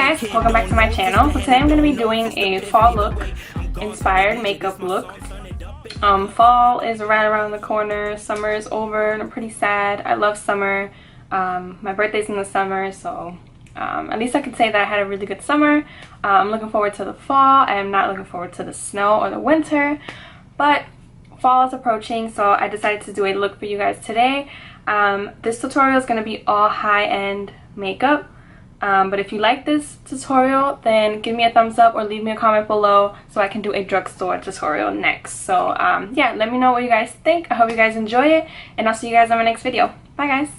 guys, welcome back to my channel. So today I'm going to be doing a fall look inspired makeup look. Fall is right around the corner, summer is over and I'm pretty sad. I love summer. My birthday's in the summer, so at least I could say that I had a really good summer. I'm looking forward to the fall. I am not looking forward to the snow or the winter, but fall is approaching, so I decided to do a look for you guys today. This tutorial is going to be all high-end makeup. But if you like this tutorial, then give me a thumbs up or leave me a comment below so I can do a drugstore tutorial next. So yeah, let me know what you guys think. I hope you guys enjoy it, and I'll see you guys on my next video. Bye guys.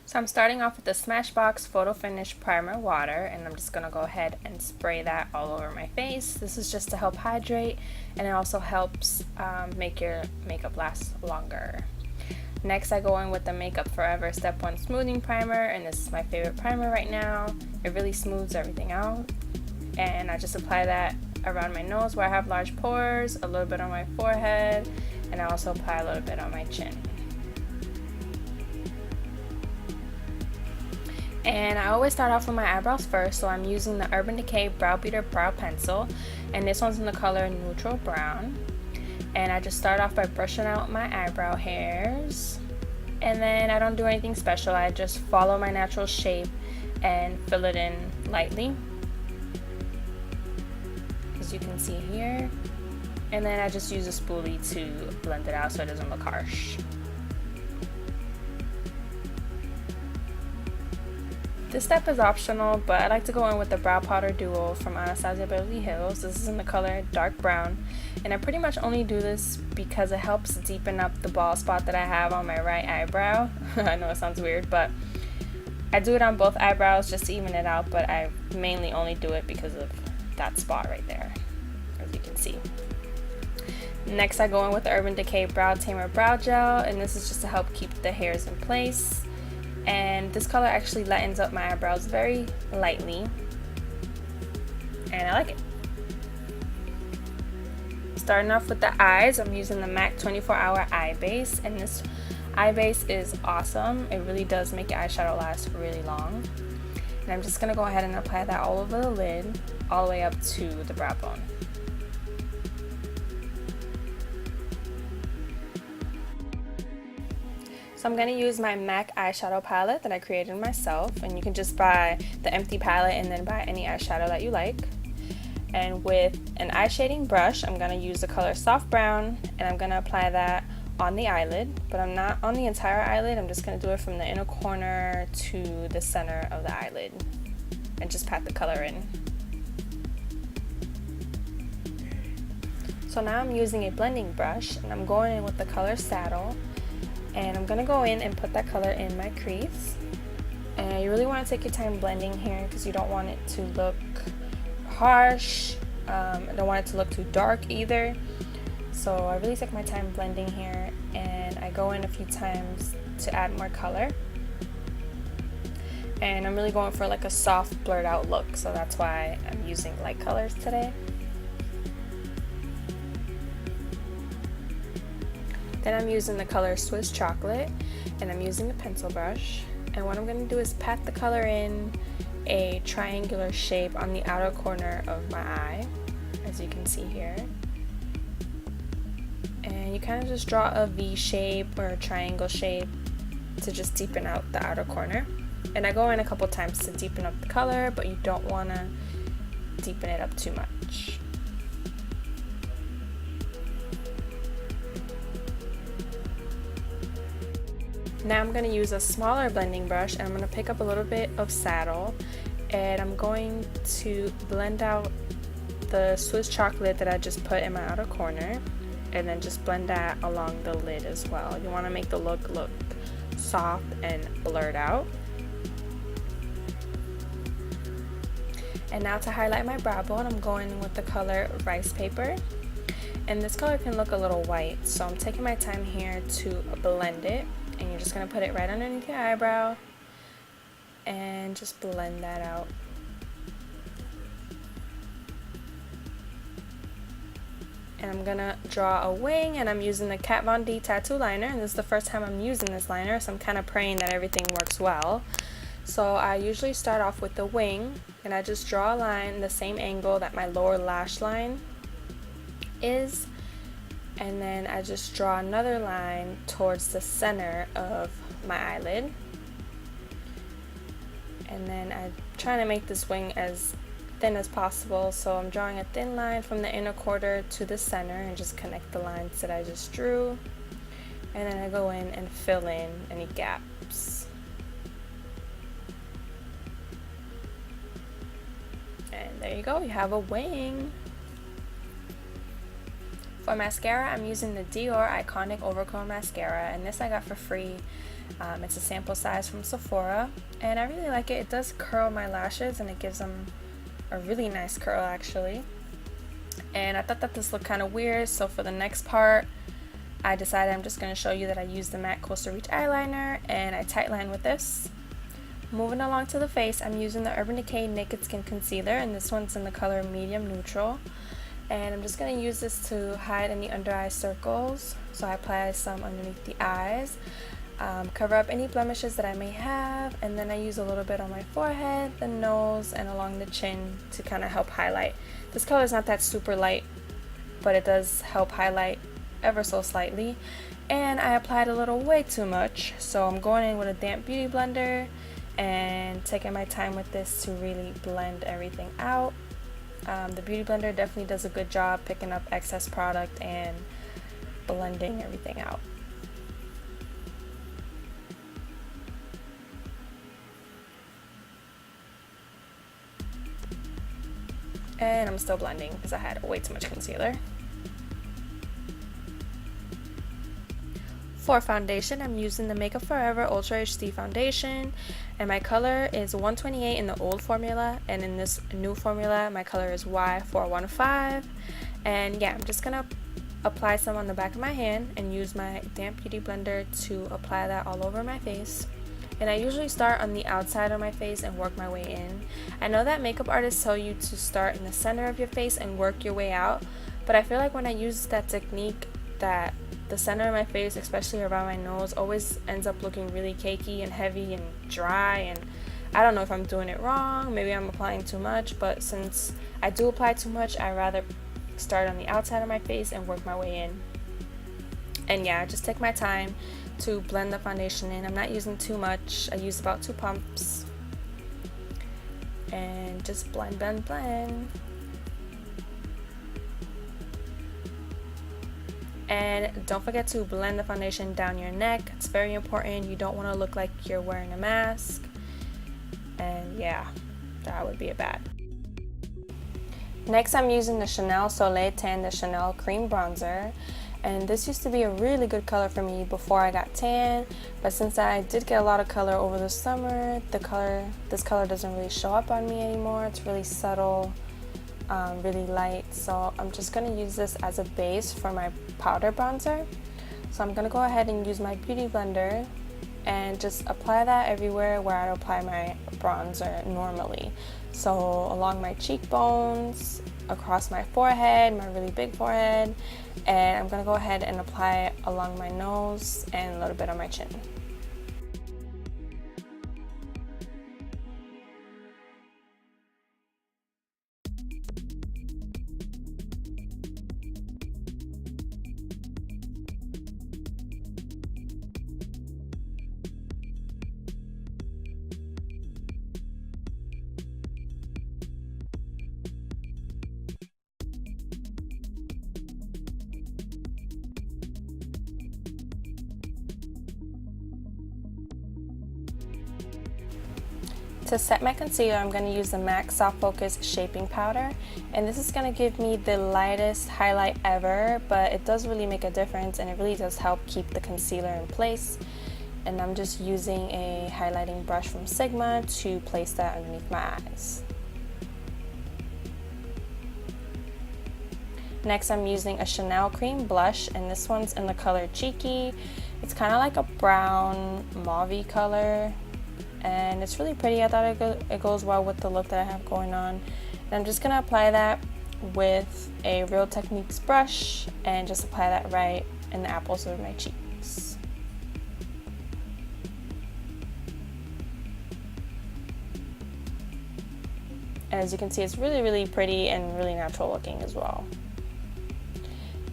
So I'm starting off with the Smashbox Photo Finish Primer Water, and I'm just going to go ahead and spray that all over my face. This is just to help hydrate, and it also helps make your makeup last longer. Next, I go in with the Makeup Forever Step 1 Smoothing Primer, and this is my favorite primer right now. It really smooths everything out. And I just apply that around my nose where I have large pores, a little bit on my forehead, and I also apply a little bit on my chin. And I always start off with my eyebrows first, so I'm using the Urban Decay Brow Beater Brow Pencil, and this one's in the color Neutral Brown. And I just start off by brushing out my eyebrow hairs, and then I don't do anything special. I just follow my natural shape and fill it in lightly, as you can see here, and then I just use a spoolie to blend it out so it doesn't look harsh. This step is optional, but I like to go in with the Brow Powder Duo from Anastasia Beverly Hills. This is in the color Dark Brown, and I pretty much only do this because it helps deepen up the bald spot that I have on my right eyebrow. I know it sounds weird, but I do it on both eyebrows just to even it out, but I mainly only do it because of that spot right there, as you can see. Next, I go in with the Urban Decay Brow Tamer Brow Gel, and this is just to help keep the hairs in place. And this color actually lightens up my eyebrows very lightly, and I like it. Starting off with the eyes, I'm using the MAC 24-Hour Eye Base, and this eye base is awesome. It really does make your eyeshadow last really long. And I'm just going to go ahead and apply that all over the lid, all the way up to the brow bone. So I'm going to use my MAC eyeshadow palette that I created myself, and you can just buy the empty palette and then buy any eyeshadow that you like. And with an eye shading brush, I'm going to use the color Soft Brown, and I'm going to apply that on the eyelid, but I'm not on the entire eyelid. I'm just going to do it from the inner corner to the center of the eyelid and just pat the color in. So now I'm using a blending brush, and I'm going in with the color Saddle. And I'm going to go in and put that color in my crease. And you really want to take your time blending here because you don't want it to look harsh. I don't want it to look too dark either. So I really take my time blending here, and I go in a few times to add more color. And I'm really going for like a soft blurred out look, so that's why I'm using light colors today. Then I'm using the color Swiss Chocolate, and I'm using a pencil brush, and what I'm going to do is pat the color in a triangular shape on the outer corner of my eye, as you can see here. And you kind of just draw a V shape or a triangle shape to just deepen out the outer corner. And I go in a couple times to deepen up the color, but you don't want to deepen it up too much. Now I'm going to use a smaller blending brush, and I'm going to pick up a little bit of Saddle, and I'm going to blend out the Swiss Chocolate that I just put in my outer corner, and then just blend that along the lid as well. You want to make the look soft and blurred out. And now to highlight my brow bone, I'm going with the color Rice Paper, and this color can look a little white, so I'm taking my time here to blend it. And you're just going to put it right underneath your eyebrow and just blend that out. And I'm going to draw a wing, and I'm using the Kat Von D tattoo liner, and this is the first time I'm using this liner, so I'm kind of praying that everything works well. So I usually start off with the wing, and I just draw a line the same angle that my lower lash line is, and then I just draw another line towards the center of my eyelid, and then I'm trying to make this wing as thin as possible, so I'm drawing a thin line from the inner quarter to the center and just connect the lines that I just drew, and then I go in and fill in any gaps. And there you go, you have a wing. For mascara, I'm using the Dior Iconic Overcome Mascara, and this I got for free. It's a sample size from Sephora, and I really like it. It does curl my lashes, and it gives them a really nice curl actually. And I thought that this looked kind of weird, so for the next part, I decided I'm just going to show you that I used the MAC Coastal Reach eyeliner, and I tightline with this. Moving along to the face, I'm using the Urban Decay Naked Skin Concealer, and this one's in the color Medium Neutral. And I'm just going to use this to hide any under eye circles. So I apply some underneath the eyes, cover up any blemishes that I may have, and then I use a little bit on my forehead, the nose, and along the chin to kind of help highlight. This color is not that super light, but it does help highlight ever so slightly. And I applied a little way too much, so I'm going in with a damp beauty blender and taking my time with this to really blend everything out. The beauty blender definitely does a good job picking up excess product and blending everything out. And I'm still blending because I had way too much concealer. For foundation, I'm using the Makeup Forever Ultra HD foundation, and my color is 128 in the old formula, and in this new formula my color is Y415. And yeah, I'm just gonna apply some on the back of my hand and use my damp beauty blender to apply that all over my face. And I usually start on the outside of my face and work my way in. I know that makeup artists tell you to start in the center of your face and work your way out, but I feel like when I use that technique, that the center of my face, especially around my nose, always ends up looking really cakey and heavy and dry, and I don't know if I'm doing it wrong, maybe I'm applying too much, but since I do apply too much, I rather start on the outside of my face and work my way in. And yeah, just take my time to blend the foundation in. I'm not using too much, I use about 2 pumps, and just blend, blend, blend. And don't forget to blend the foundation down your neck. It's very important. You don't want to look like you're wearing a mask. And yeah, that would be bad. Next, I'm using the Chanel Soleil Tan de Chanel Cream Bronzer. And this used to be a really good color for me before I got tan. But since I did get a lot of color over the summer, this color doesn't really show up on me anymore. It's really subtle. Really light, so I'm just going to use this as a base for my powder bronzer. So I'm going to go ahead and use my beauty blender and just apply that everywhere where I apply my bronzer normally. So along my cheekbones, across my forehead, my really big forehead, and I'm going to go ahead and apply it along my nose and a little bit on my chin. To set my concealer, I'm going to use the MAC Soft Focus Shaping Powder, and this is going to give me the lightest highlight ever, but it does really make a difference and it really does help keep the concealer in place. And I'm just using a highlighting brush from Sigma to place that underneath my eyes. Next, I'm using a Chanel Cream Blush, and this one's in the color Cheeky. It's kind of like a brown mauve-y color, and it's really pretty. I thought it goes well with the look that I have going on. And I'm just going to apply that with a Real Techniques brush and just apply that right in the apples of my cheeks. and as you can see, it's really pretty and really natural looking as well.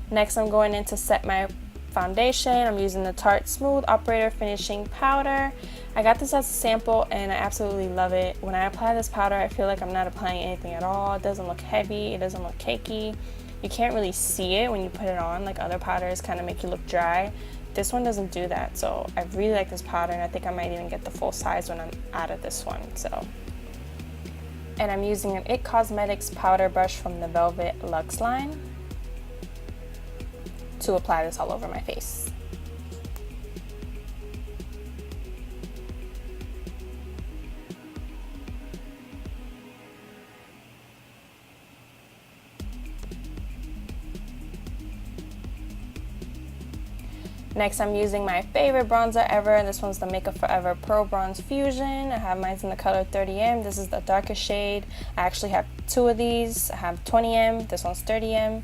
Next, I'm going in to set my foundation. I'm using the Tarte Smooth Operator Finishing Powder. I got this as a sample and I absolutely love it. When I apply this powder, I feel like I'm not applying anything at all. It doesn't look heavy, it doesn't look cakey. You can't really see it when you put it on, like other powders kind of make you look dry. This one doesn't do that, so I really like this powder, and I think I might even get the full size when I'm out of this one. And I'm using an IT Cosmetics powder brush from the Velvet Luxe line to apply this all over my face. Next, I'm using my favorite bronzer ever, and this one's the Makeup Forever Pro Bronze Fusion. I have mine in the color 30M. This is the darkest shade. I actually have two of these. I have 20M, this one's 30M.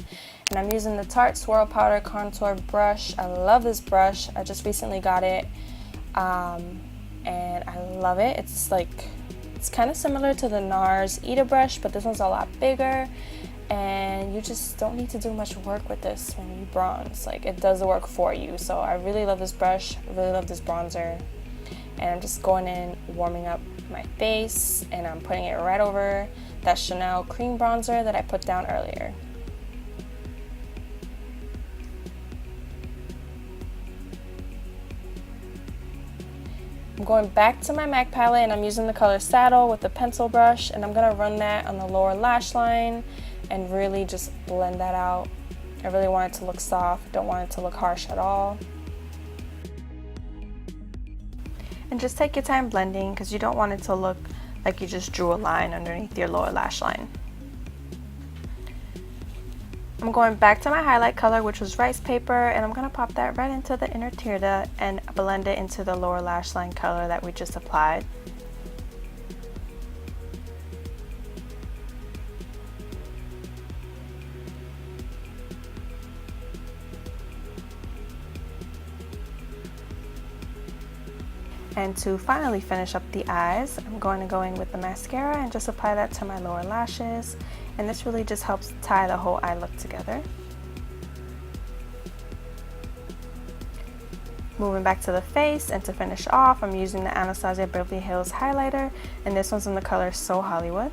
And I'm using the Tarte Swirl Powder Contour Brush. I love this brush. I just recently got it, and I love it. It's kind of similar to the NARS Ita brush, but this one's a lot bigger. And you just don't need to do much work with this when you bronze. Like, it does the work for you. So I really love this brush, I really love this bronzer. And I'm just going in, warming up my face, and I'm putting it right over that Chanel cream bronzer that I put down earlier. I'm going back to my MAC palette, and I'm using the color Saddle with the pencil brush, and I'm gonna run that on the lower lash line and really just blend that out. I really want it to look soft, don't want it to look harsh at all. And just take your time blending, because you don't want it to look like you just drew a line underneath your lower lash line. I'm going back to my highlight color, which was Rice Paper, and I'm gonna pop that right into the inner tear duct and blend it into the lower lash line color that we just applied. And to finally finish up the eyes, I'm going to go in with the mascara and just apply that to my lower lashes. And this really just helps tie the whole eye look together. Moving back to the face, and to finish off, I'm using the Anastasia Beverly Hills highlighter, and this one's in the color So Hollywood.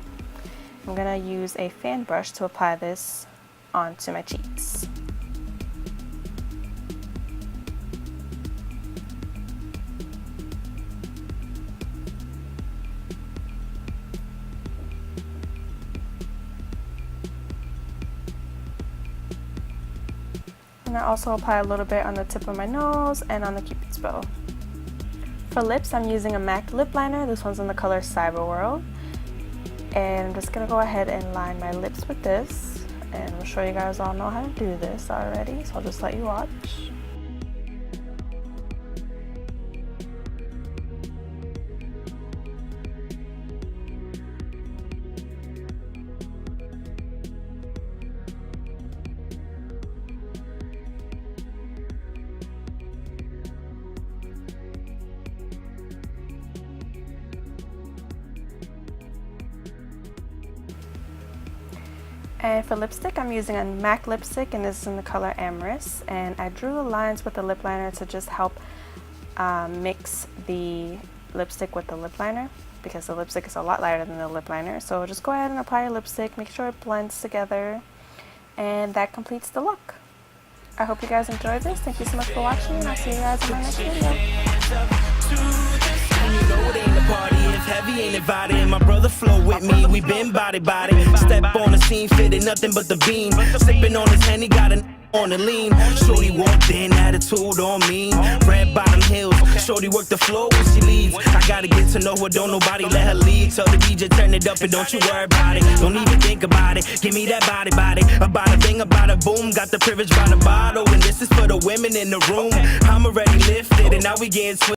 I'm going to use a fan brush to apply this onto my cheeks. And I also apply a little bit on the tip of my nose and on the Cupid's bow. For lips, I'm using a MAC lip liner. This one's in the color Cyber World. And I'm just going to go ahead and line my lips with this. And I'm sure you guys all know how to do this already, so I'll just let you watch. And for lipstick, I'm using a MAC lipstick, and this is in the color Amorous. And I drew the lines with the lip liner to just help mix the lipstick with the lip liner, because the lipstick is a lot lighter than the lip liner. So just go ahead and apply your lipstick, make sure it blends together, and that completes the look. I hope you guys enjoyed this. Thank you so much for watching, and I'll see you guys in my next video. You know it ain't a party if heavy ain't invited. And my brother flow with me, we been body. Step on the scene, fitted nothing but the beam. Sipping on his hand, he got a on the lean. Shorty walked in, attitude on me. Red bottom heels, shorty work the floor when she leads. I gotta get to know her, don't nobody let her lead. Tell the DJ turn it up and don't you worry about it. Don't even think about it, give me that body. About a thing, about a boom. Got the privilege by the bottle, and this is for the women in the room. I'm already lifted and now we getting